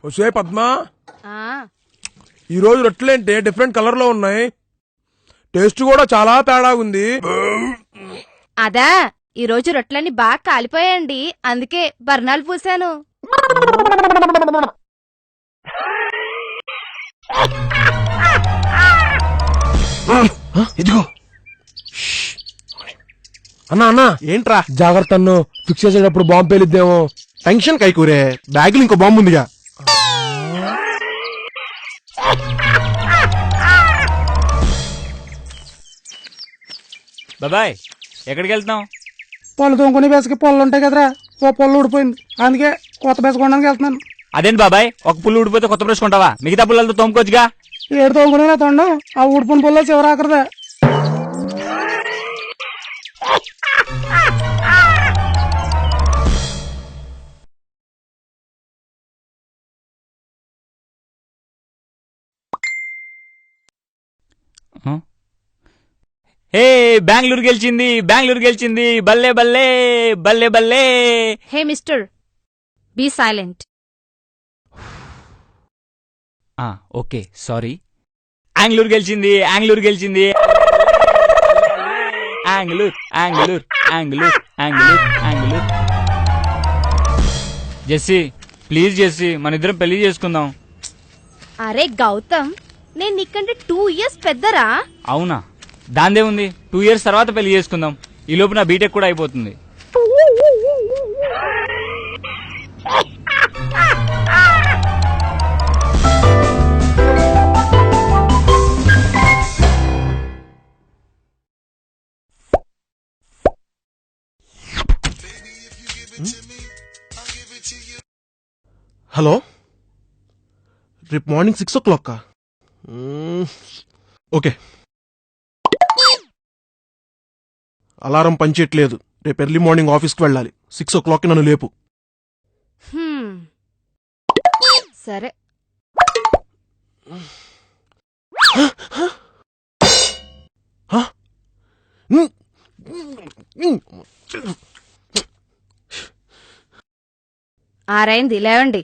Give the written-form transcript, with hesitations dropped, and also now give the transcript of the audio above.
ఒసే పద్మా, ఆ ఈ రోజు రొట్టెలేంటే డిఫరెంట్ కలర్ లో ఉన్నాయి. టేస్ట్ కూడా చాలా తేడా ఉంది. అదా ఈ రోజు రొట్టెలన్నీ బాగా కాలిపోయాయండి, అందుకే బర్నాలు పూసాను. ఇదిగో అన్నా అన్నా, ఏంట్రా జాగ్రత్త అన్ను, ఫిక్స్ చేసేటప్పుడు బాంబు పేలిద్దేమో. టెన్షన్ కైకూరే, బ్యాగులు ఇంకో బాంబు ఉందిగా. బాబాయ్ ఎక్కడికి వెళ్తున్నావు? పళ్ళు తోముకునే బేసకి పళ్ళు ఉంటాయి కదరా, ఓ పళ్ళు ఊడిపోయింది, అందుకే కొత్త బేస కొనడానికి వెళ్తున్నాను. అదేంటి బాబాయ్, ఒక పుల్లు ఊడిపోతే కొత్త బ్రష్ కొంటావా? మిగతా పుల్లలతో తోముకోవచ్చుగా. ఏడు తోముకునే తొండం, ఆ ఊడిపోయిన పళ్ళు చివరి ఆఖరిదే. హే బెంగళూరు గెలిచింది, బెంగళూరు గెలిచింది, బల్లే బల్లే బల్లే బల్లే. Hey mister, be silent. Okay sorry. Anglur గెలిచింది, ఆంగ్లూరు గెలిచింది. Anglur Anglur Anglur Anglur Anglur. Jessie please Jessie, మన ఇద్దరం పెళ్లి చేసుకుందాం. అరే గౌతమ్, నేను నీకంటే 2 years పెద్దరా. అవునా, దాందే ఉంది, 2 years తర్వాత పెళ్లి చేసుకుందాం. ఈ లోపు నా బీటెక్ కూడా అయిపోతుంది. హలో, రేపు మార్నింగ్ 6 o'clock. ఓకే, అలారం పనిచేయట్లేదు. రేపు ఎర్లీ మార్నింగ్ ఆఫీస్కి వెళ్ళాలి. 6 o'clock నన్ను లేపు. సరే. ఆరైంది, లేవండి.